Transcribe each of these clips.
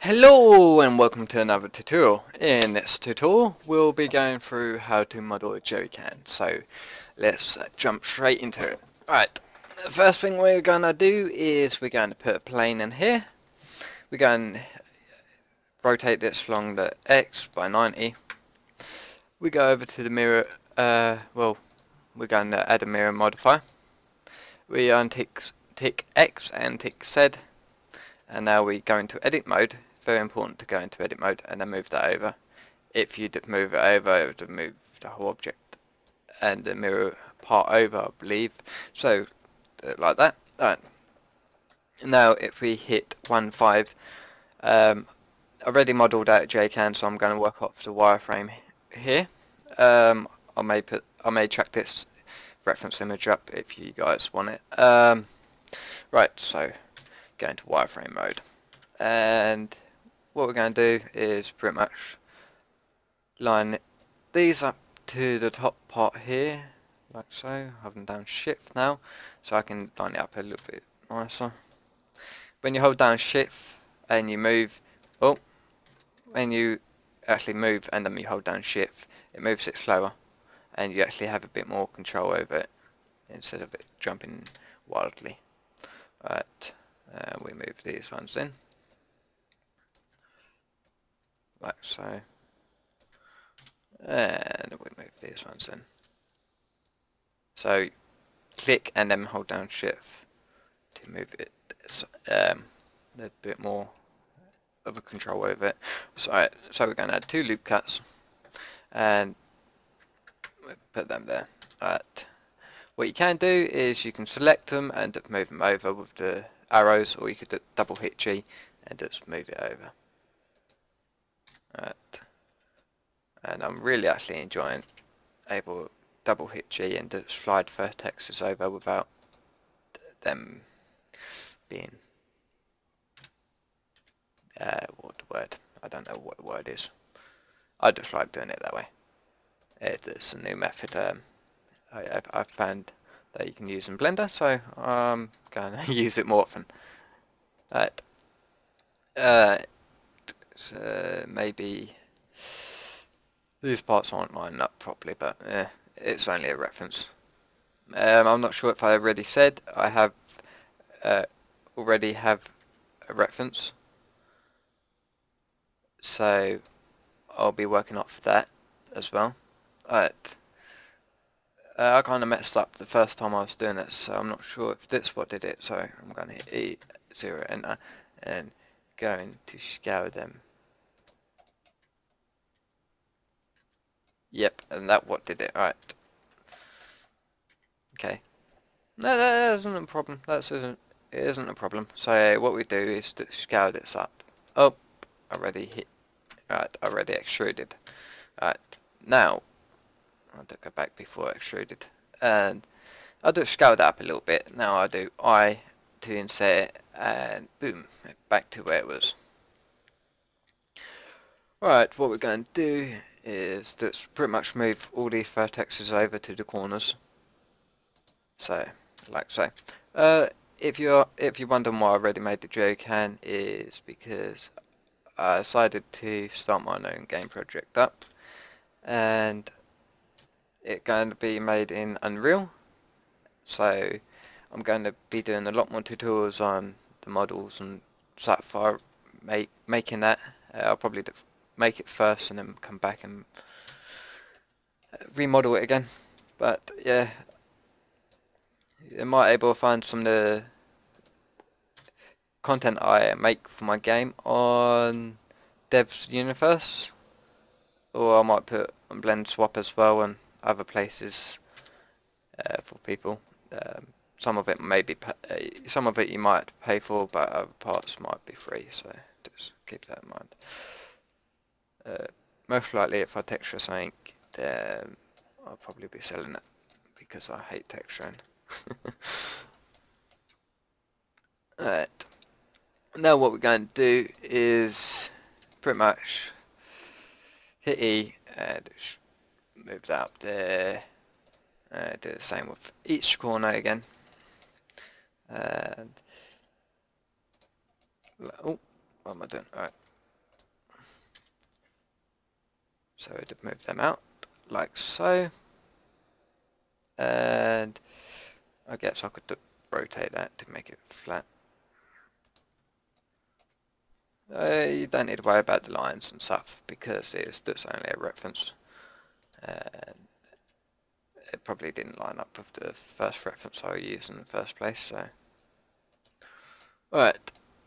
Hello and welcome to another tutorial. In this tutorial we'll be going through how to model a jerry can. So let's jump straight into it. Right, the first thing we're going to do is we're going to put a plane in here. We're going to rotate this along the X by 90. We go over to the mirror, we're going to add a mirror modifier. We tick X and tick Z. And now we go into edit mode. Very important to go into edit mode and then move that over. If you move it over, it would move the whole object and the mirror part over, I believe. So like that. Right. Now if we hit 1.5, I already modelled out JCAN, so I'm going to work off the wireframe here. I may chuck this reference image up if you guys want it. Right, so go into wireframe mode, and what we're going to do is pretty much line these up to the top part here, like so, holding down shift now, so I can line it up a little bit nicer. When you hold down shift and you move, when you actually move and then you hold down shift, it moves it slower, and you actually have a bit more control over it, instead of it jumping wildly. Right. We move these ones in, like so, and we move these ones in. So click and then hold down shift to move it, a bit more of a control over it. So we're going to add 2 loop cuts and put them there. Right. What you can do is you can select them and move them over with the arrows, or you could double hit G and just move it over. Right. And I'm really actually enjoying able to double hit G and just slide vertexes over without them being what the word? I don't know what the word is. I just like doing it that way. It's a new method I've found that you can use in Blender, so I'm going to use it more often. Right. So maybe these parts aren't lining up properly, but it's only a reference. I'm not sure if I already said I have already have a reference, so I'll be working off that as well. Right. I kind of messed up the first time I was doing it, so I'm not sure if this what did it. So I'm going to hit E0 enter and going to scale them. Yep, and that what did it. Right. Okay. No, that isn't a problem. It isn't a problem. So what we do is to scale this up. Oh, already hit. Right, already extruded. Right. Now I'll go back before extruded, and I'll just scale that up a little bit. Now I'll do I to insert, and boom, back to where it was. Right, what we're going to do is just pretty much move all these vertexes over to the corners. So, like so. If you're wondering why I already made the JCAN, is because I decided to start my own game project up, and it's going to be made in Unreal, so I'm going to be doing a lot more tutorials on the models and so far making that. I'll probably make it first and then come back and remodel it again, but yeah, you might able to find some of the content I make for my game on Dev's Universe, or I might put on Blend Swap as well and other places for people. Some of it may be some of it you might pay for, but other parts might be free, so just keep that in mind. Most likely if I texture something, then I'll probably be selling it because I hate texturing. Alright, now what we're going to do is pretty much hit E and move that up there. Do the same with each corner again. And oh, what am I doing? Alright, So to move them out like so, and I guess I could rotate that to make it flat. You don't need to worry about the lines and stuff because it's just only a reference, and it probably didn't line up with the first reference I used in the first place. So, right.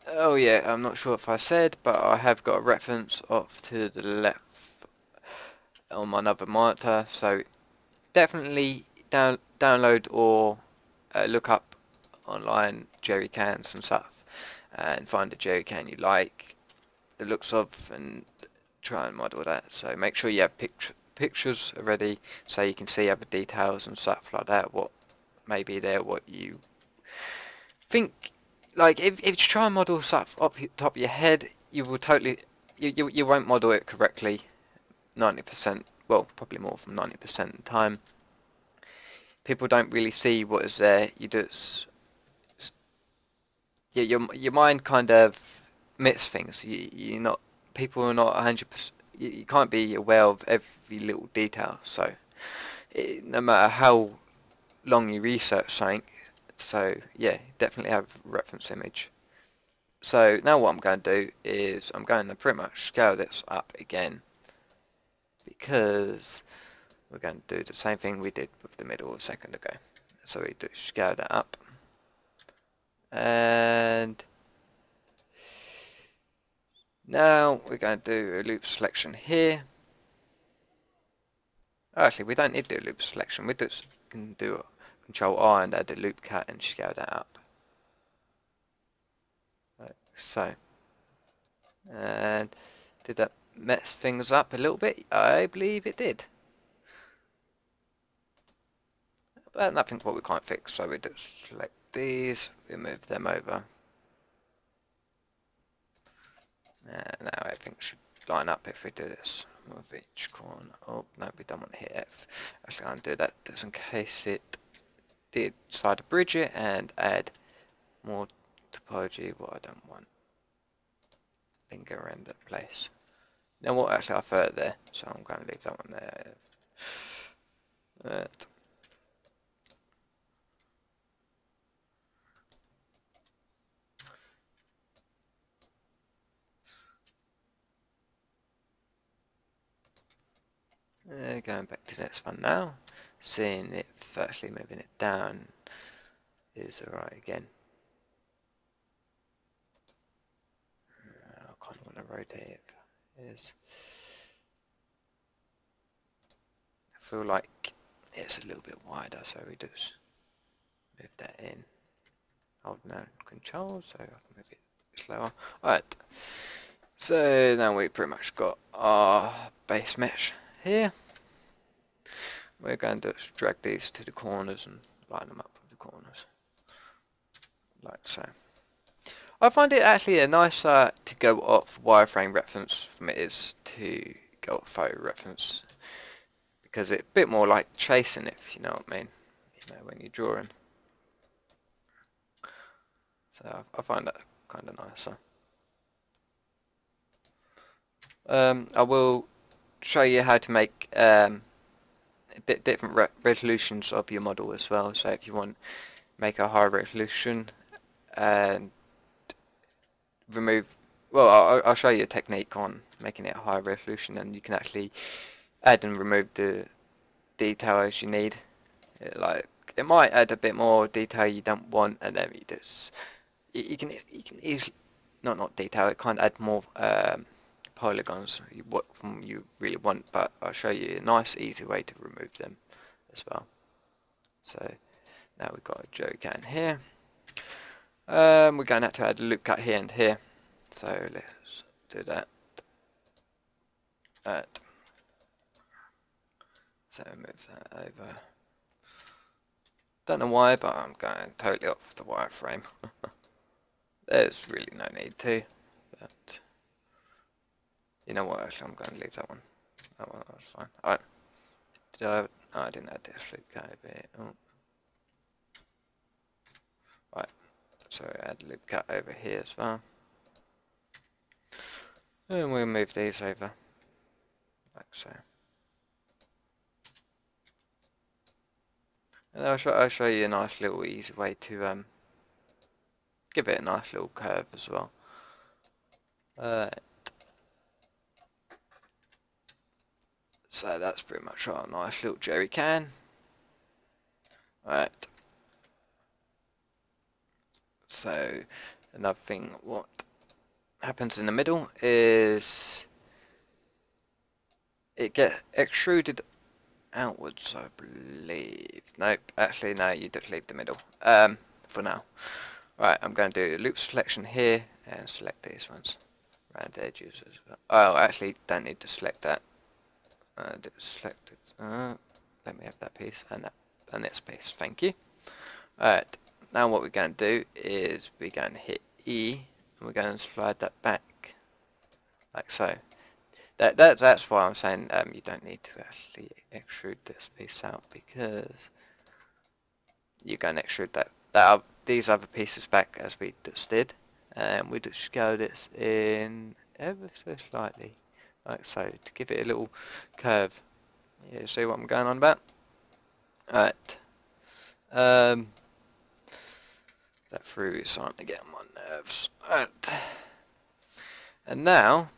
Oh yeah, I'm not sure if I said, but I have got a reference off to the left on my other monitor. So definitely download or look up online jerry cans and stuff, and find a jerry can you like the looks of, and try and model that. So make sure you have pictures already so you can see other details and stuff like that, what may be there, what you think. Like if you try and model stuff off the top of your head, you will totally you won't model it correctly 90%, well probably more than 90% of the time. People don't really see what is there. You just your mind kind of miss things. You're not, people are not 100%. You can't be aware of every little detail. So no matter how long you research something, so yeah, definitely have a reference image. So now what I'm going to do is I'm going to pretty much scale this up again, because we're going to do the same thing we did with the middle a second ago. So we do scale that up, and now we're going to do a loop selection here. Actually, we don't need to do a loop selection. We just can do Control R and add a loop cut and scale that up. Like so. And did that mess things up a little bit? I believe it did. But nothing what we can't fix, so we just select these, we move them over. And now everything should line up if we do this. Move each corner. Oh, no, we don't want to hit F. Actually, I'm going to do that just in case it did decide to bridge it and add more topology, what I don't want. Linger around that place. Now what, actually I thought there, so I'm going to leave that one there. That. Going back to the next one now, seeing if actually moving it down is alright again. I kind of want to rotate it. Is I feel like it's a little bit wider, so we just move that in. Hold down Control so I can move it slower. Alright, so now we pretty much got our base mesh here. We're going to drag these to the corners and line them up with the corners, like so. I find it actually nicer to go off wireframe reference than it is to go off photo reference, because it's a bit more like tracing, if you know what I mean, you know, when you're drawing. So I find that kind of nicer. I will show you how to make different resolutions of your model as well. So if you want to make a high resolution and remove, well, I'll show you a technique on making it a high resolution, and you can actually add and remove the detail as you need. It might add a bit more detail you don't want, and then you can easily not detail. It can't add more polygons what you really want, but I'll show you a nice easy way to remove them as well. So now we've got a jerry can here. We're going to have to add a loop cut here and here, so let's do that. So move that over. Don't know why, but I'm going totally off the wireframe. There's really no need to, but you know what, actually I'm going to leave that one. That one was fine. Alright. I didn't add this loop cut over here. Oh. Right. So add loop cut over here as well. And we'll move these over. Like so. And I'll show you a nice little easy way to give it a nice little curve as well. So that's pretty much our nice little jerry can. Right. So another thing, what happens in the middle is it gets extruded outwards, I believe. Nope, actually no, you just leave the middle. For now. Right, I'm going to do loop selection here and select these ones. Round edges as well. Oh, actually, don't need to select that. Select it. Let me have that piece and that and this piece. Thank you. Alright, now what we're going to do is we're going to hit E and we're going to slide that back like so. That's why I'm saying you don't need to actually extrude this piece out, because you're going to extrude these other pieces back as we just did, and we just scale this in ever so slightly like so to give it a little curve. You see what I'm going on about? Alright. That through is starting to get on my nerves. Alright. And now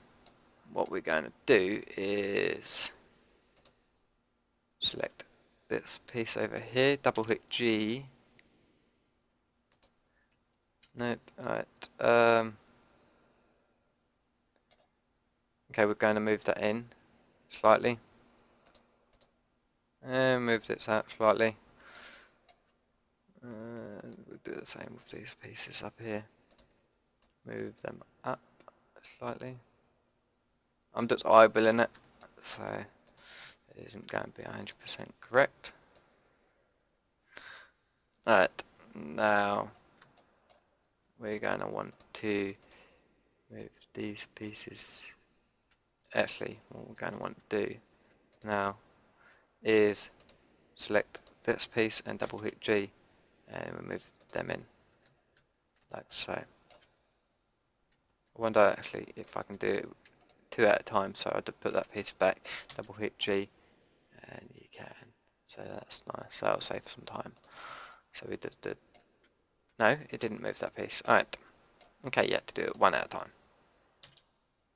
what we're going to do is select this piece over here, double hit G. Nope, alright. Okay, we're going to move that in slightly. And move this out slightly. We'll do the same with these pieces up here. Move them up slightly. I'm just eyeballing it, so it isn't going to be 100% correct. Alright, now we're going to want to move these pieces. Actually, what we're going to want to do now is select this piece and double hit G and we move them in like so. I wonder actually if I can do it two at a time, so I just put that piece back, double hit G, and you can. So that's nice, that'll save some time. So we just did, no, it didn't move that piece. Alright, okay, you have to do it one at a time.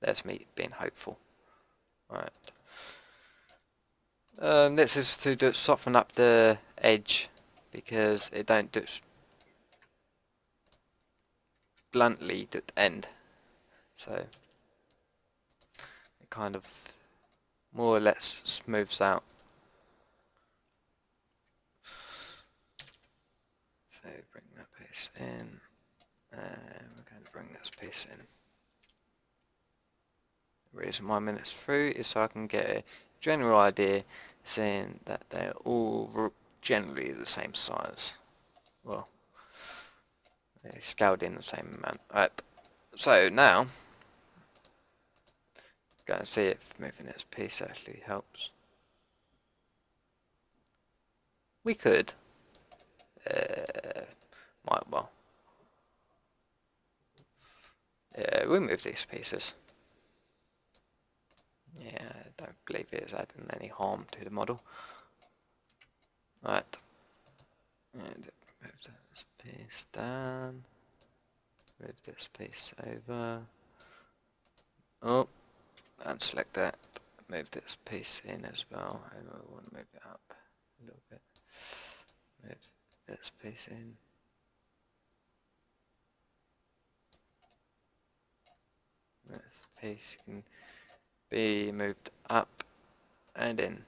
There's me being hopeful. Alright. This is to just soften up the edge, because it don't just bluntly to end. So it kind of more or less smooths out. So bring that piece in, and we're going to bring this piece in. The reason why I'm in this through is so I can get a general idea, saying that they're all generally the same size. Well, they're scaled in the same amount. Alright, so now go and see if moving this piece actually helps. We could might well. Yeah, we'll move these pieces. Yeah, I don't believe it is adding any harm to the model. Right. And move this piece down. Move this piece over. Oh, and select that. Move this piece in as well. And I want to move it up a little bit. Move this piece in. This piece can be moved up and in.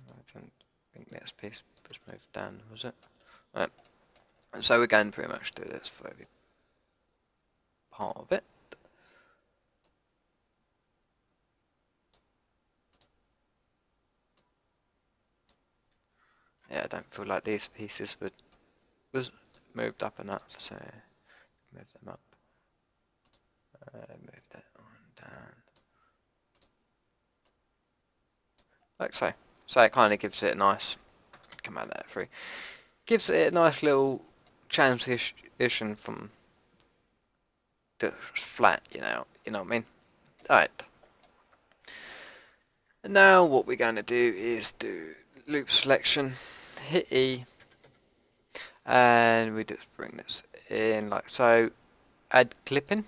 I don't think this piece was moved down, was it? Right. And so we're going to pretty much do this for every part of it. Yeah, I don't feel like these pieces was moved up enough, so move them up. Move that one down. Like so. So it kind of gives it a nice, come out that through, gives it a nice little transition from the flat, you know what I mean? Alright. And now what we're going to do is do loop selection, hit E, and we just bring this in like so. Add clipping.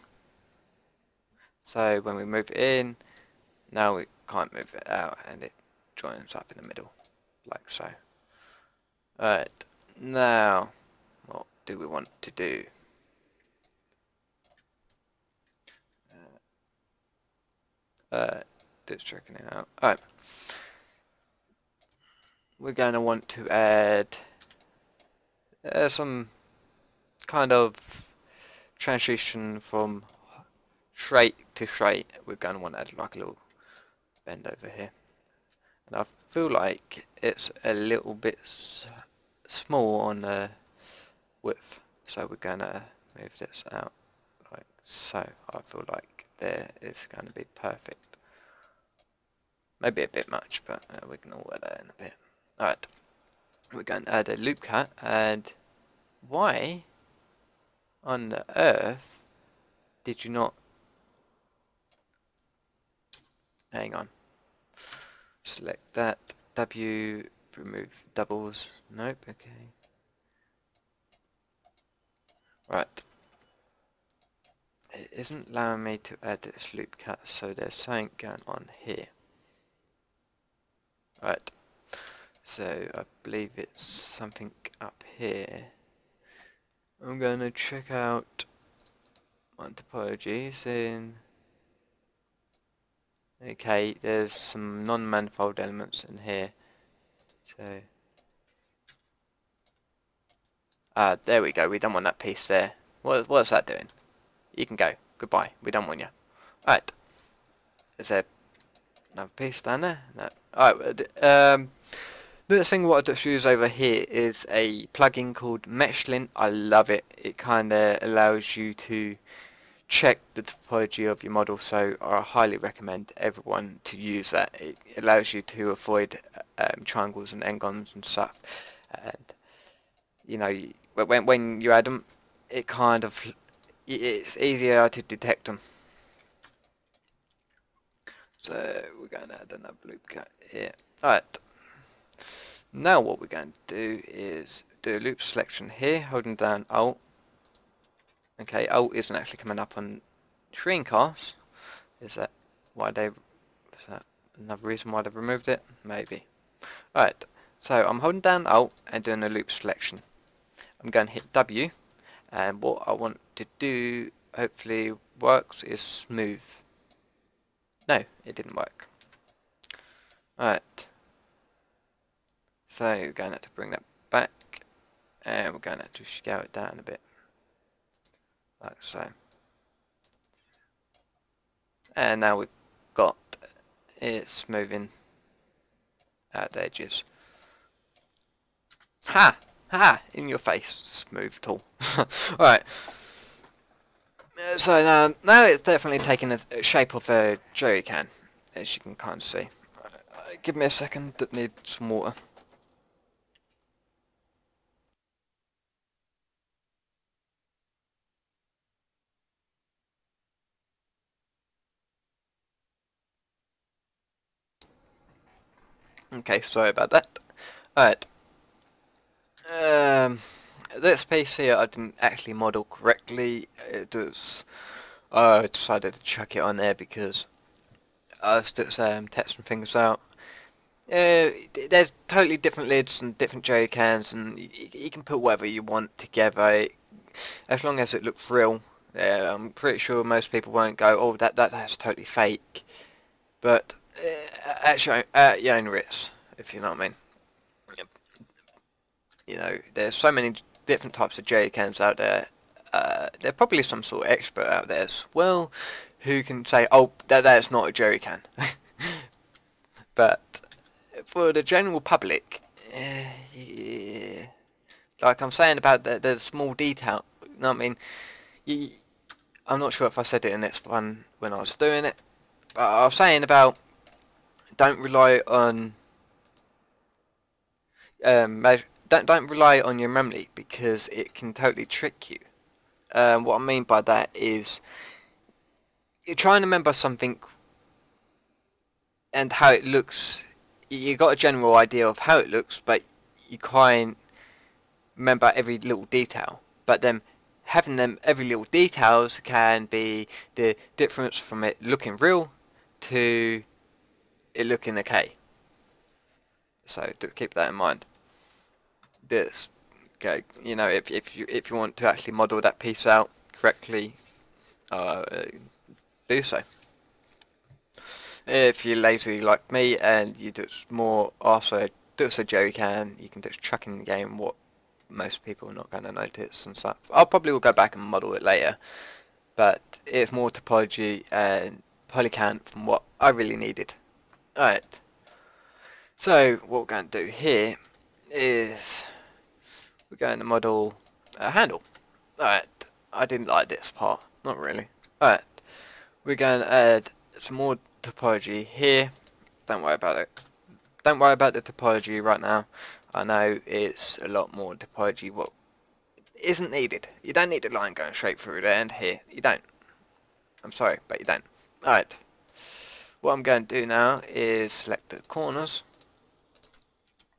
So when we move it in, now we can't move it out and it joins up in the middle, like so. Alright, now what do we want to do? Just checking it out. Alright, we're going to want to add some kind of transition from straight to straight. We're going to want to add like a little bend over here. And I feel like it's a little bit small on the width, so we're going to move this out like so. I feel like there is going to be perfect. Maybe a bit much, but we can all add that in a bit. Alright, we're going to add a loop cut, and why on the earth did you not... Hang on. Select that. W, remove doubles. Nope, okay. Right. It isn't allowing me to add this loop cut, so there's something going on here. Right. So I believe it's something up here. I'm going to check out my topologies in... Okay, there's some non-manifold elements in here. So... there we go, we don't want that piece there. What's that doing? You can go. Goodbye, we don't want you. Alright. Is there another piece down there? No. Alright, the next thing what I just use over here is a plugin called Meshlin. I love it. It kinda allows you to check the topology of your model, so I highly recommend everyone to use that. It allows you to avoid triangles and n-gons and stuff, and you know, when you add them, it's easier to detect them. So we're going to add another loop cut here. Alright, now what we're going to do is do a loop selection here, holding down Alt. Okay, Alt isn't actually coming up on screencast. Is that another reason why they've removed it? Maybe. Alright, so I'm holding down Alt and doing a loop selection. I'm going to hit W, and what I want to do, hopefully works, is smooth. No, it didn't work. Alright. So we're going to have to bring that back, and we're going to have to scale it down a bit. Like so. And now we've got it smoothing out the edges. Ha! Ha! In your face, smooth tool. Alright. So now it's definitely taking the shape of a jerry can, as you can kind of see. Give me a second, that need some water. Okay, sorry about that. Alright. This piece here I didn't actually model correctly. I decided to chuck it on there because I was just testing things out. There's totally different lids and different jerry cans, and you can put whatever you want together, as long as it looks real. I'm pretty sure most people won't go, oh, that's totally fake. But at your own risk, if you know what I mean. You know, there's so many different types of jerry cans out there. There's probably some sort of expert out there as well who can say, oh, that's not a jerry can. But for the general public, yeah, like I'm saying about the small detail, you know what I mean? I'm not sure if I said it in this one when I was doing it, but I was saying about don't rely on don't rely on your memory, because it can totally trick you. What I mean by that is you're trying to remember something and how it looks. You got a general idea of how it looks, but you can't remember every little detail. But then having them every little details can be the difference from it looking real to it looking okay. So do keep that in mind. This, okay, you know, if you want to actually model that piece out correctly, do so. If you're lazy like me and you just more also do it so Jerry can, you can just chuck in the game what most people are not going to notice and stuff. I'll probably will go back and model it later, but it's more topology and polycount from what I really needed. Alright, so what we're going to do here is we're going to model a handle. Alright, I didn't like this part, not really. Alright, we're going to add some more topology here. Don't worry about it. Don't worry about the topology right now. I know it's a lot more topology what isn't needed. You don't need a line going straight through the end here. You don't. I'm sorry, but you don't. Alright. What I'm going to do now is select the corners.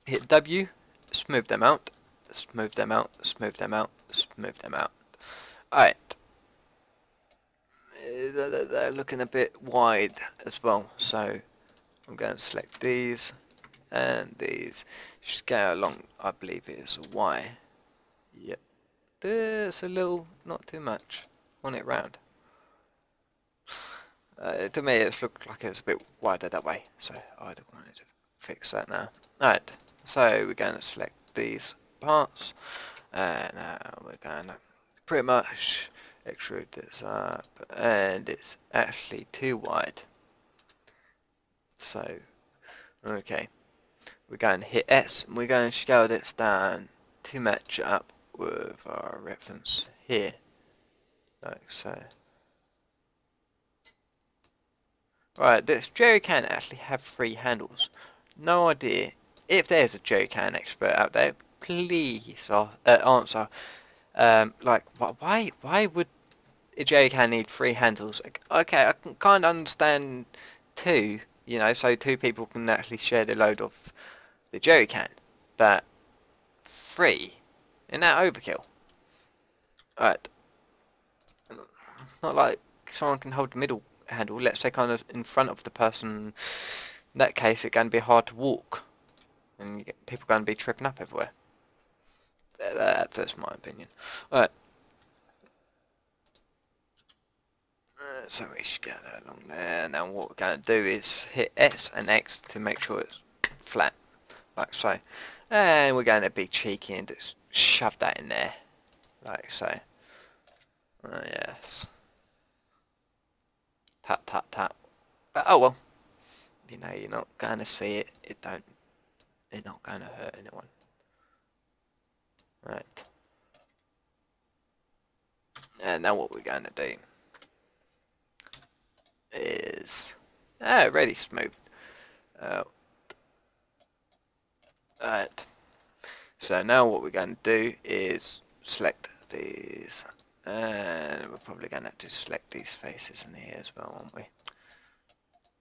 Hit W. Smooth them out. Smooth them out. Smooth them out. Smooth them out. Alright. They're looking a bit wide as well, so I'm going to select these and these. Scale along, I believe it is a Y. Yep. There's a little, not too much. Want it round. To me it looked like it was a bit wider that way, so I wanted to fix that now. Alright, so we're going to select these parts, and now we're going to pretty much extrude this up, and it's actually too wide. So, okay, we're going to hit S, and we're going to scale this down to match up with our reference here, like so. Right, this jerry can actually have 3 handles. No idea. If there's a jerry can expert out there, please answer. Like, why would a jerry can need 3 handles? Okay, I can kind of understand 2, you know, so 2 people can actually share the load of the jerry can. But 3, isn't that overkill? Alright. Not like someone can hold the middle handle, let's say kind of in front of the person. In that case it's going to be hard to walk and you get people going to be tripping up everywhere. That's my opinion. Alright, so we should get that along there. Now what we're going to do is hit S and X to make sure it's flat, like so, and we're going to be cheeky and just shove that in there like so. Yes, tap tap tap. But oh well, you know, you're not gonna see it. It's not gonna hurt anyone. Right. And now what we're gonna do is already smooth. Right. So now what we're going to do is select these, and we're probably going to have to select these faces in here as well, won't we?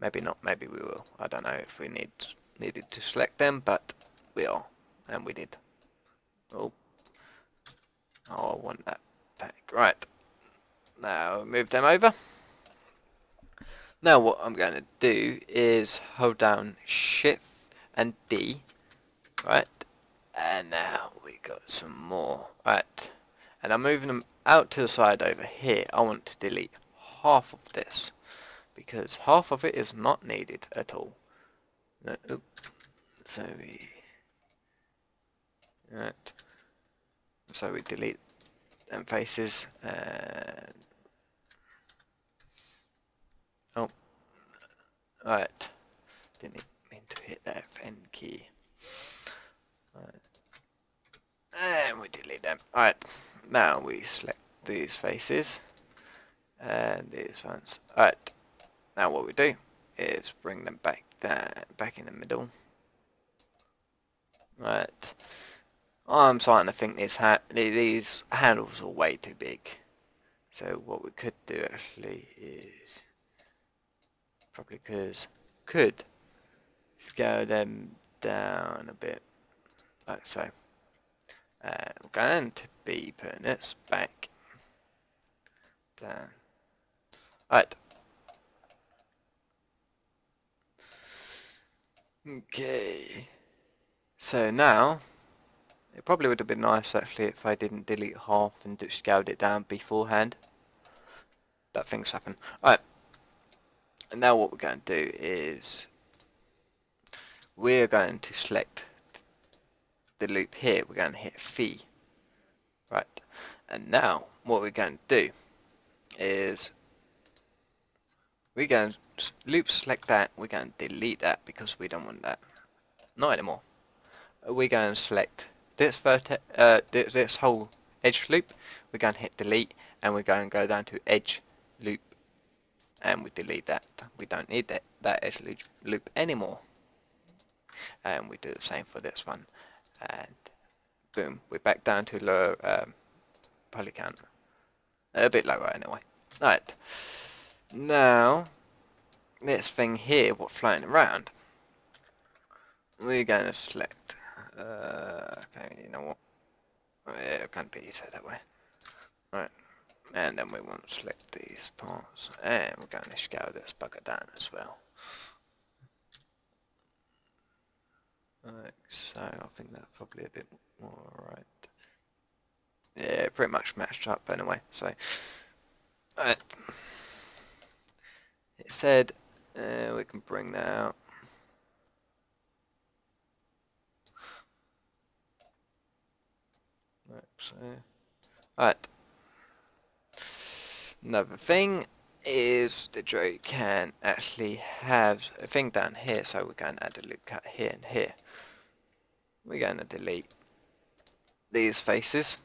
Maybe not, maybe we will. I don't know if we needed to select them, but we are, and we did. Oh, I want that back. Right. Now move them over. Now what I'm going to do is hold down Shift and D, right? And now we got some more, right? And I'm moving them out to the side over here. I want to delete half of this because half of it is not needed at all. No, so we delete them faces and oh, right. Didn't mean to hit that F key. Right. And we delete them. Alright, now we select these faces and these ones. Alright, now what we do is bring them back back in the middle. Right, I'm starting to think these handles are way too big. So what we could do actually is probably could scale them down a bit, like so. We're going to be putting this back down. Right. Okay. So now, it probably would have been nice actually if I didn't delete half and just scaled it down beforehand. That things happen. Alright. And now what we're going to do is we're going to select the loop here. We're going to hit phi. Right. And now what we're going to do is we're going to loop select that. We're going to delete that because we don't want that. Not anymore. We're going to select this vertex, this whole edge loop. We're going to hit delete, and we're going to go down to edge loop, and we delete that. We don't need that edge loop anymore. And we do the same for this one, and boom, we're back down to low poly count, a bit lower anyway. Right, now this thing here, what's floating around, we're going to select. Okay, you know what? Yeah, it can't be easier that way. Right, and then we want to select these parts, and we're going to scale this bugger down as well. Like so, I think that's probably a bit more right. Yeah, pretty much matched up anyway. So, right. It said we can bring that out. Like so. Right. Another thing is the Joe can actually have a thing down here, so we're going to add a loop cut here and here. We're going to delete these faces,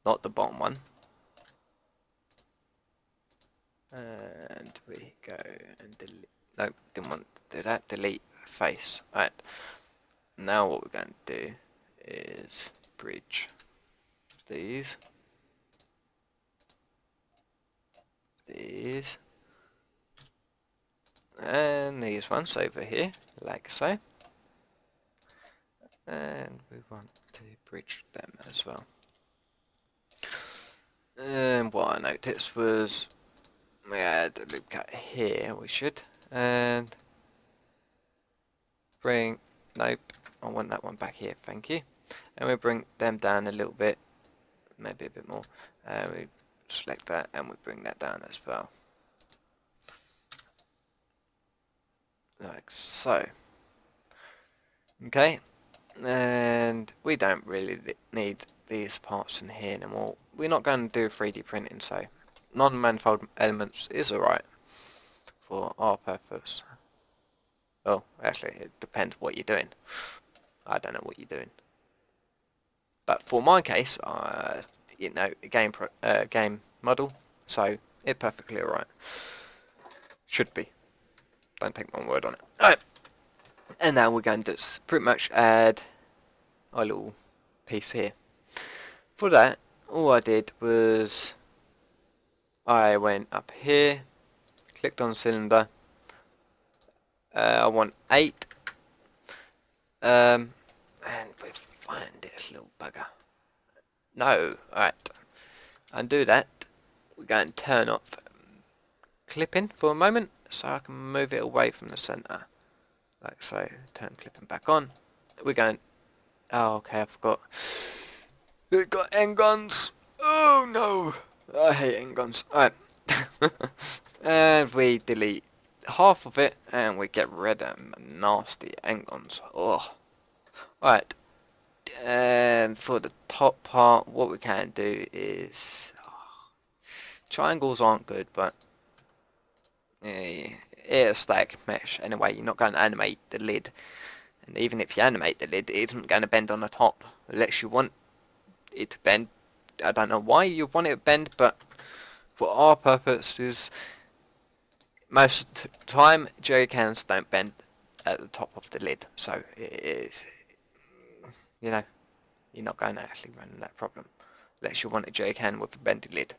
not the bottom one, and we go and delete. Nope, didn't want to do that. Delete face. Right. Now what we're going to do is bridge these. These and these ones over here, like so, and we want to bridge them as well. And what I noticed was we had a loop cut here, we should, and bring, nope, I want that one back here, thank you, and we bring them down a little bit, maybe a bit more, and we select that and we bring that down as well, like so. Okay, and we don't really need these parts in here anymore. We're not going to do 3D printing, so non-manifold elements is alright for our purpose. Well, actually it depends what you're doing. I don't know what you're doing, but for my case, you know, a game model, so it's perfectly alright. Should be. Don't take my word on it. Alright. And now we're going to pretty much add our little piece here. For that, all I did was I went up here, clicked on cylinder. I want 8. And we find this little bugger. No, alright. Undo that. We're going to turn off clipping for a moment so I can move it away from the center. Like so. Turn clipping back on. We're going, oh okay, I forgot. We've got end guns. Oh no! I hate end guns. Alright. And we delete half of it and we get rid of them nasty end guns. Oh. Alright. And for the top part, what we can do is triangles aren't good, but it's static mesh anyway. You're not going to animate the lid, and even if you animate the lid, it isn't going to bend on the top unless you want it to bend. I don't know why you want it to bend, but for our purposes, most of the time jerry cans don't bend at the top of the lid, so it is, you know, you're not going to actually run that problem unless you want a jerry can with a bendy lid.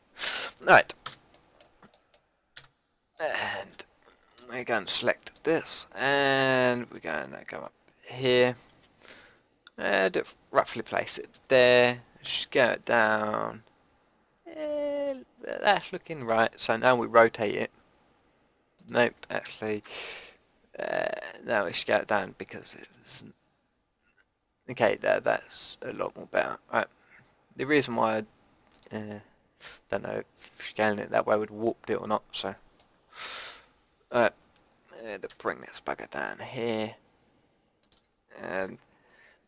Right, and we're going to select this, and we're going to go up here, and roughly place it there, scale it down. That's looking right, so now we rotate it. Nope, actually, now we scale it down because it isn't. Okay, that's a lot more better. Right, the reason why I don't know if scaling it that way would warp it or not, so to bring this bugger down here. And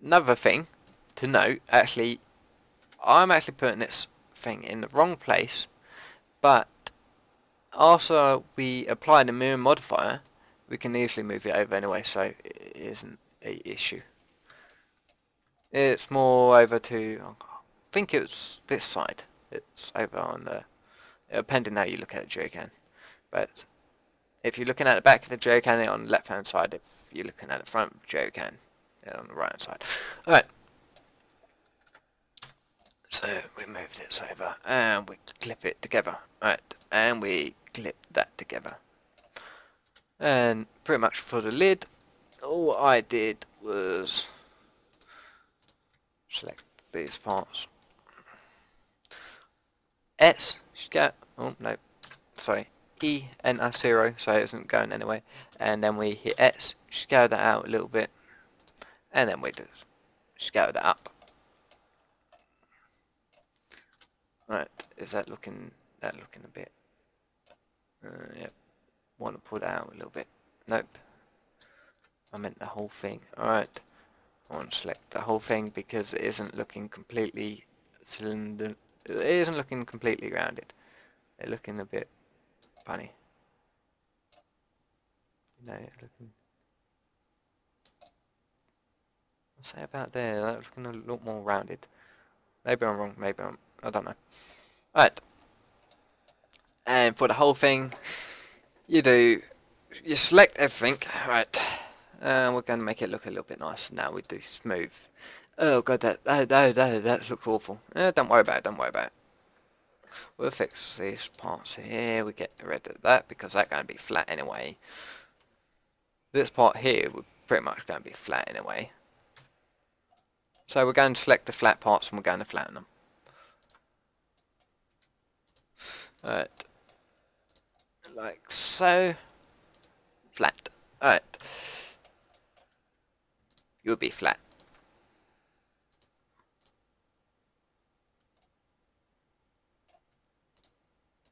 another thing to note, actually, I'm actually putting this thing in the wrong place, but after we apply the mirror modifier, we can easily move it over anyway, so it isn't a issue. It's more over to, I think it's this side. It's over on the, depending how you look at the jerrycan. But if you're looking at the back of the jerrycan, it's on the left hand side. If you're looking at the front of the jerrycan, it's on the right hand side. Alright. So we move this over and we clip it together. Alright, and we clip that together. And pretty much for the lid, all I did was select these parts. S, oh no, sorry, E, enter 0, so it isn't going anyway. And then we hit S, scale that out a little bit, and then we just scale that up. Right, is that looking a bit? Yep. Want to pull that out a little bit. Nope. I meant the whole thing. Alright. I want to select the whole thing because it isn't looking completely cylinder. It isn't looking completely rounded. It's looking a bit funny. You know, it's looking. What's that about there? That's looking a lot more rounded. Maybe I'm wrong. Maybe I don't know. Right. And for the whole thing, you select everything. Right. And we're going to make it look a little bit nice. Now we do smooth. Oh god, that looks awful. Don't worry about it, don't worry about it. We'll fix these parts here. We get rid of that because that's going to be flat anyway. This part here we're pretty much going to be flat anyway. So we're going to select the flat parts and we're going to flatten them. Alright. Like so. Flat. Alright. You'll be flat.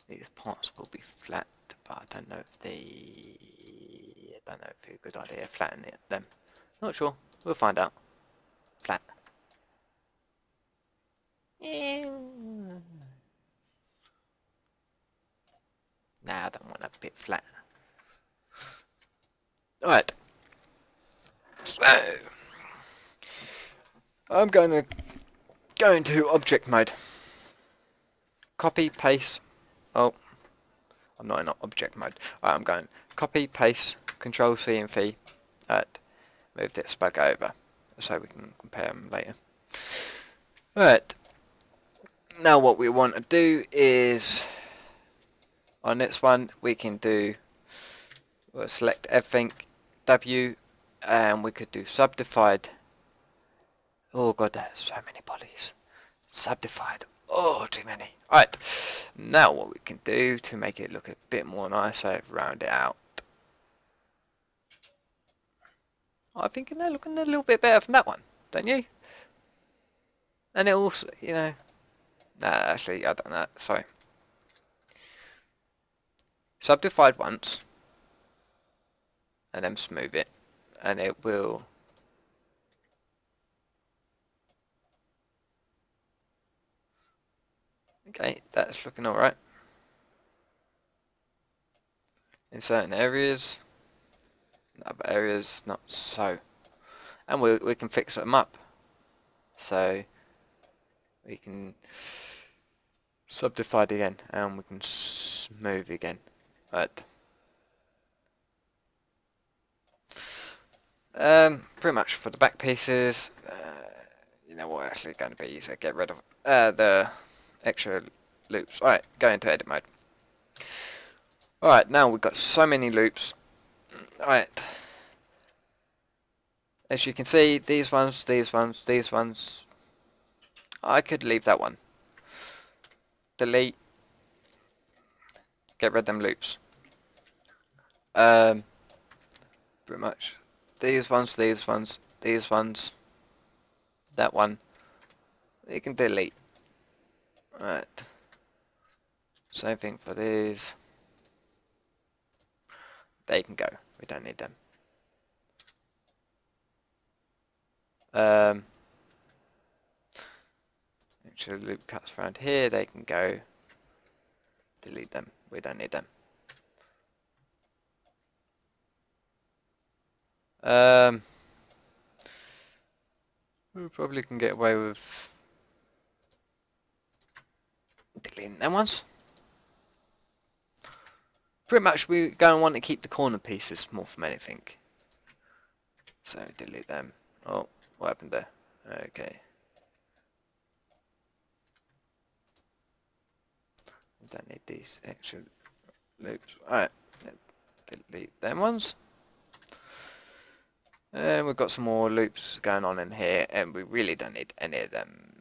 These parts will be flat, but I don't know if they're a good idea flattening them. Not sure. We'll find out. Flat. Yeah. Nah, I don't want a bit flat. Alright. So I'm going to go into object mode. Copy, paste. Oh, I'm not in object mode. Alright, I'm going copy, paste, Control C and V. Alright, move this back over so we can compare them later. Alright, now what we want to do is, on this one, we'll select everything, W, and we could do subdivide. Oh god, there's so many polys. Subdivide. Oh, too many. Alright, now what we can do to make it look a bit more nicer, round it out. I think they're looking a little bit better from that one, don't you? And it also, you know, nah, actually, I don't know, sorry. Subdivide once, and then smooth it, and it will. Okay, that's looking alright. In certain areas, in other areas not so. And we can fix them up. So we can subdivide again and we can smooth again. Right. Pretty much for the back pieces, you know what, actually going to be easier. Get rid of the extra loops. Alright, go into edit mode. Alright, now we've got so many loops. Alright. As you can see, these ones, I could leave that one. Delete. Get rid of them loops. Pretty much. These ones, that one. You can delete. Right. Same thing for these. They can go. We don't need them. Actually, loop cuts around here. They can go. Delete them. We don't need them. We probably can get away with deleting them ones. Pretty much we're going to want to keep the corner pieces more from anything. So delete them. Oh, what happened there? Okay. We don't need these extra loops. Alright, delete them ones. And we've got some more loops going on in here, and we really don't need any of them.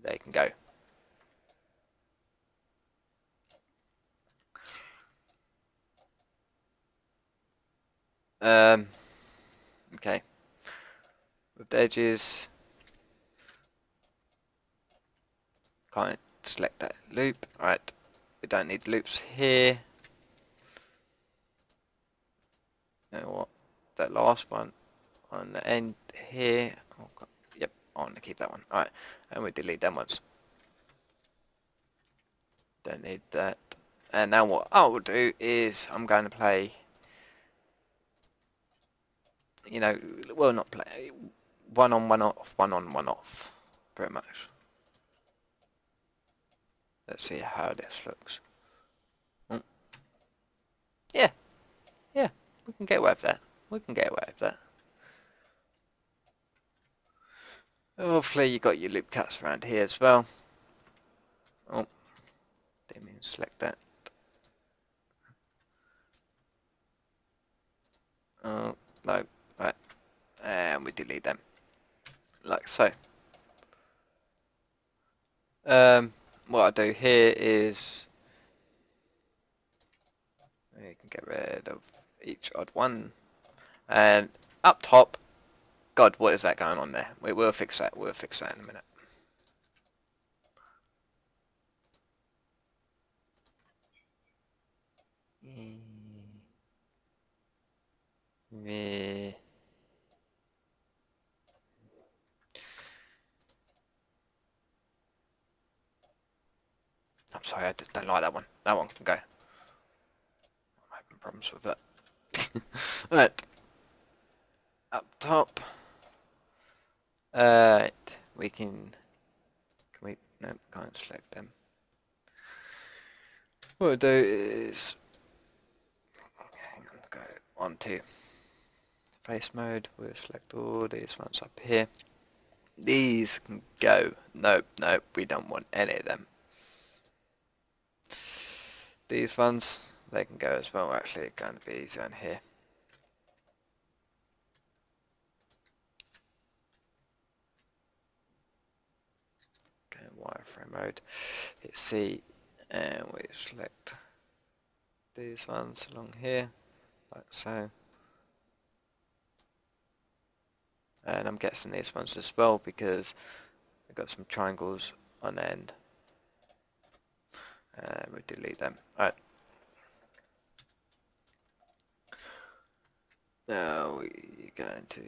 They can go. Okay. With the edges, can't select that loop. Alright, we don't need loops here. Now what? That last one on the end here. Oh God. Yep, I want to keep that one. Alright, and we delete them ones. Don't need that. And now what I will do is I'm going to play, you know, well, not play, one on, one off, one on, one off, pretty much. Let's see how this looks. Yeah, we can get away with that. We can get away with that. Hopefully you got your loop cuts around here as well. Oh, didn't mean to select that. Oh, no, right. And we delete them. Like so. What I do here is you can get rid of each odd one. And up top, God, what is that going on there? We'll fix that. We'll fix that in a minute. Yeah. I'm sorry, I just don't like that one. That one can go. I'm having problems with that. Right. Up top. We can we, no, can't select them. What we'll do is, hang on, go on to face mode. We'll select all these ones up here. These can go. Nope, we don't want any of them. These ones, they can go as well. Actually, it's going to be easier in here. Okay, wireframe mode. Hit C, and we select these ones along here, like so. And I'm guessing these ones as well because I've got some triangles on the end. And we delete them. Alright. Now we're going to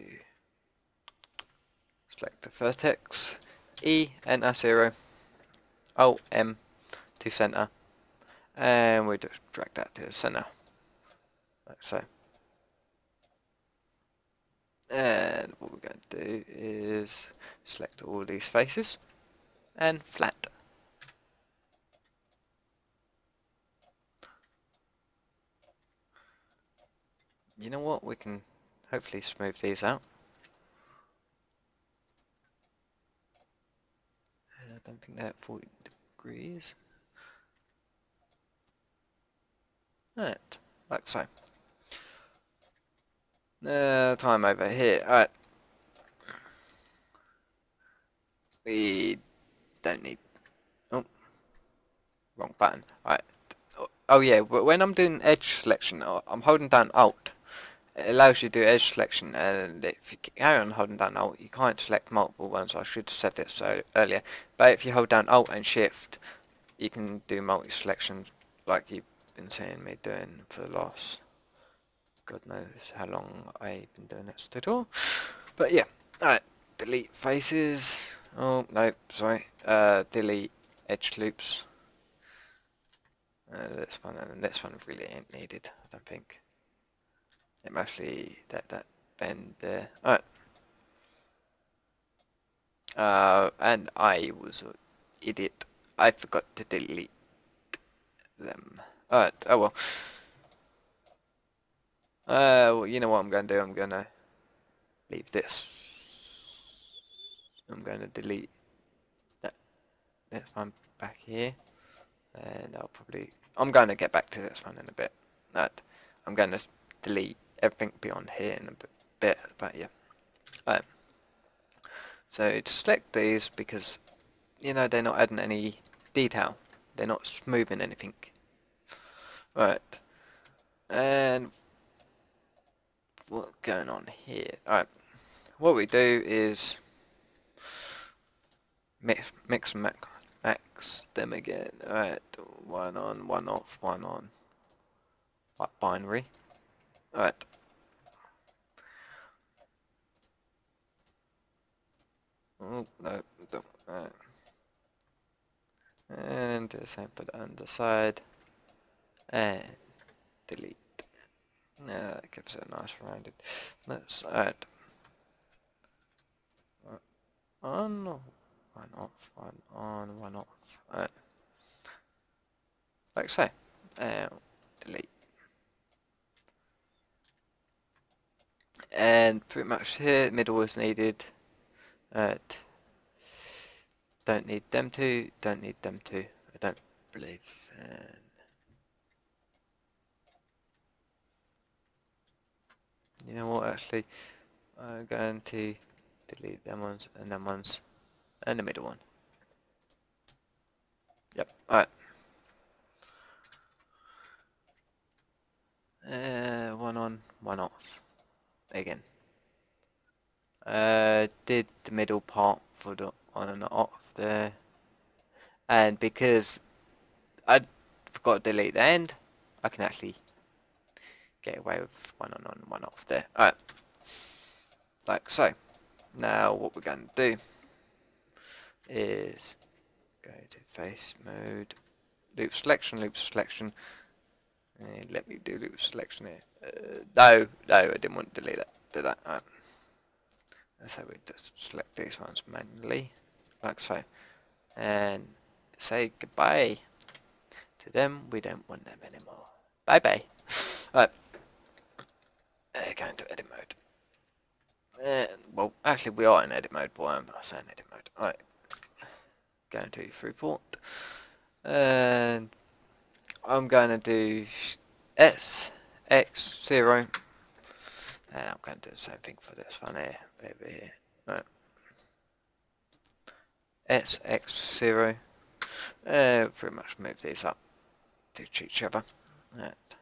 select the vertex, E, enter 0, O, M to center, and we just drag that to the center, like so. And what we're going to do is select all these faces and flat. You know what, we can hopefully smooth these out. I don't think they're at 40 degrees. Right, like so. Time over here. Alright. We don't need... Oh, wrong button. Alright. Oh yeah, when I'm doing edge selection, I'm holding down Alt. It allows you to do edge selection, and if you carry on holding down Alt, you can't select multiple ones. I should have said this earlier. But if you hold down Alt and Shift, you can do multi-selection like you've been seeing me doing for the last... God knows how long I've been doing this tutorial. But yeah, alright. Delete faces. Oh, no, sorry. Delete edge loops. This one and this one really ain't needed, I don't think. It mostly that bend there. Alright. And I was an idiot. I forgot to delete them. Alright, oh well. Well, you know what I'm going to do? I'm going to leave this. I'm going to delete this one back here. And I'm going to get back to this one in a bit. I'm going to delete everything beyond here in a bit, but yeah. So to select these, because you know they're not adding any detail, they're not smoothing anything. Right, and what's going on here? Alright, what we do is mix and max them again. Alright, one on, one off, one on, like binary. Alright. Oh, no, don't. Alright. And do the same for the underside. And delete. That gives it a nice rounded. Let's add on, one off, one on, one off. Alright. Like so. And delete. And pretty much here, middle is needed. Don't need them two, don't need them two, I don't believe. And you know what, actually, I'm going to delete them ones, and the middle one. Yep, alright. One on, one off. Again. Did the middle part for the on and off there, and because I forgot to delete the end, I can actually get away with one on, one off there. Alright, like so. Now what we're going to do is go to face mode, loop selection, and let me do loop selection here. No, I didn't want to delete that. Did I? Alright. So we just select these ones manually, like so, and say goodbye to them. We don't want them anymore. Bye bye. Right, going to edit mode. Well, actually we are in edit mode, but I'm not saying edit mode. Alright, going to Freeport, and I'm going to do SX0. And I'm going to do the same thing for this one here, over here. Right. SX0. Pretty much move these up to each other. Right.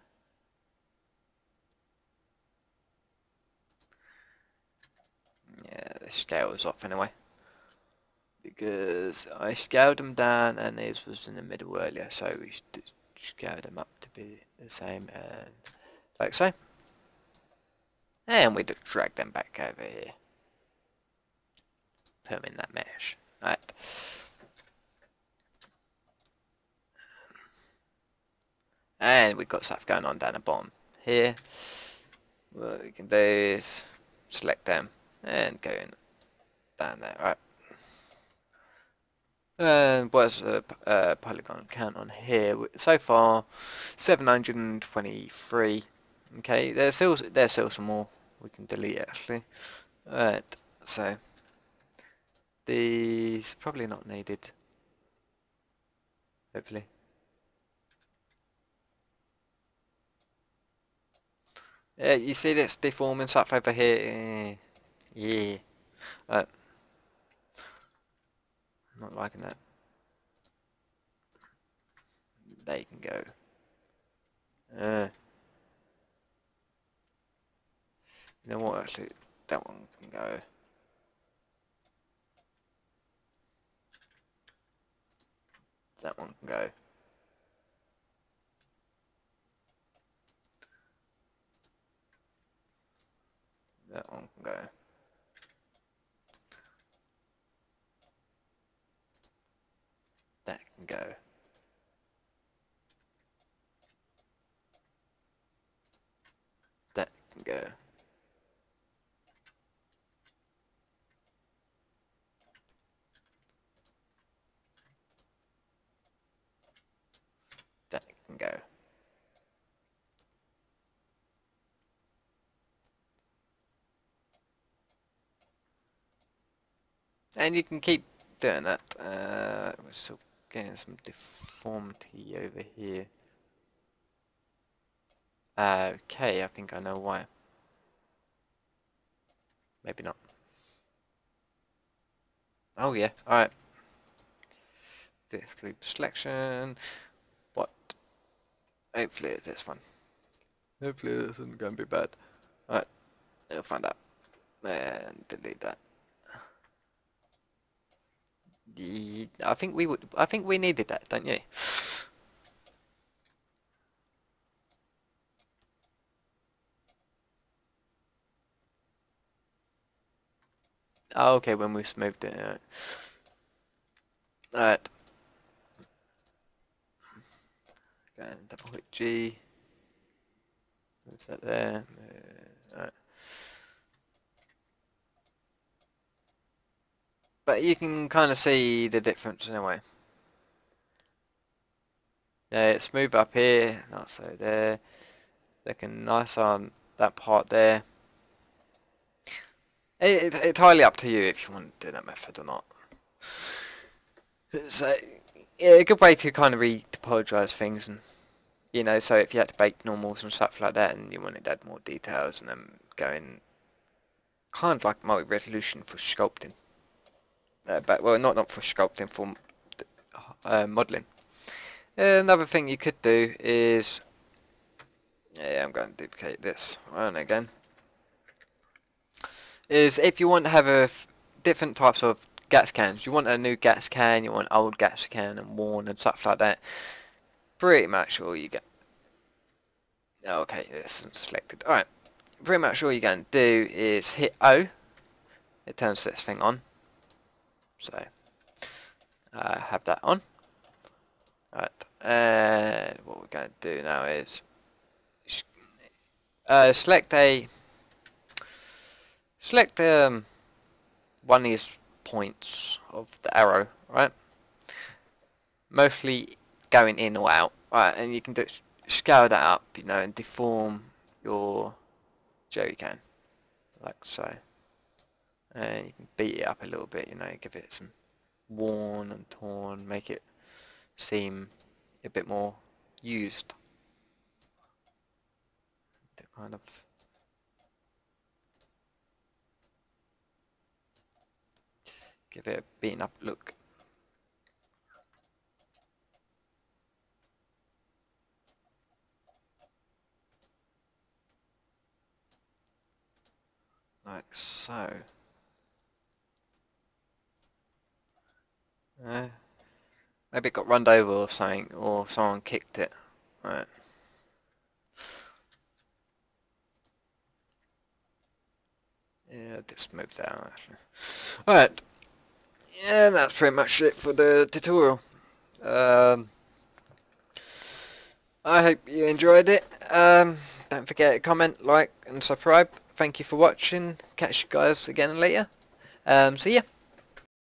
Yeah, the scale is off anyway, because I scaled them down and these was in the middle earlier, so we scaled them up to be the same, and like so. And we just drag them back over here. Put them in that mesh. Right. And we've got stuff going on down the bottom here. What we can do is select them and go in down there. Right. And what's the polygon count on here? So far, 723. Okay, there's still some more we can delete actually. Right, so these probably not needed. Hopefully. You see this deforming stuff over here? Yeah. I'm not liking that. They can go. You know what, actually, that one can go. That one can go. That one can go. That can go. That can go. That can go. And you can keep doing that. We're still getting some deformity over here. Okay, I think I know why. Maybe not. Oh yeah, alright. This group selection. What? Hopefully it's this one. Hopefully this isn't going to be bad. Alright, we'll find out. And delete that. I think we needed that, don't you? Oh, okay, when we smoothed it. Alright. Go and double click G. What's that there? Alright. But you can kind of see the difference in a way. Yeah, it's smooth up here, not so there. Looking nice on that part there. It's entirely up to you if you want to do that method or not. So, yeah, a good way to kind of re-topologize things, and you know, so if you had to bake normals and stuff like that, and you wanted to add more details, and then going kind of like multi-resolution for sculpting. But well, not for sculpting, for modeling. Another thing you could do is, yeah, I'm going to duplicate this one again. Is if you want to have different types of gas cans, you want a new gas can, you want old gas can and worn and stuff like that. Pretty much all you get. Okay, this isn't selected. Alright, pretty much all you're going to do is hit O. It turns this thing on. So, have that on. Alright, and what we're going to do now is select one of these points of the arrow, right? Mostly going in or out, right? And you can scale that up, you know, and deform your jerry can, like so. And you can beat it up a little bit, you know, give it some worn and torn, make it seem a bit more used. To kind of give it a beaten up look. Like so. Maybe it got run over or something, or someone kicked it. Right. Yeah, just move that out actually. Alright. Yeah, that's pretty much it for the tutorial. I hope you enjoyed it. Don't forget to comment, like and subscribe. Thank you for watching. Catch you guys again later. See ya.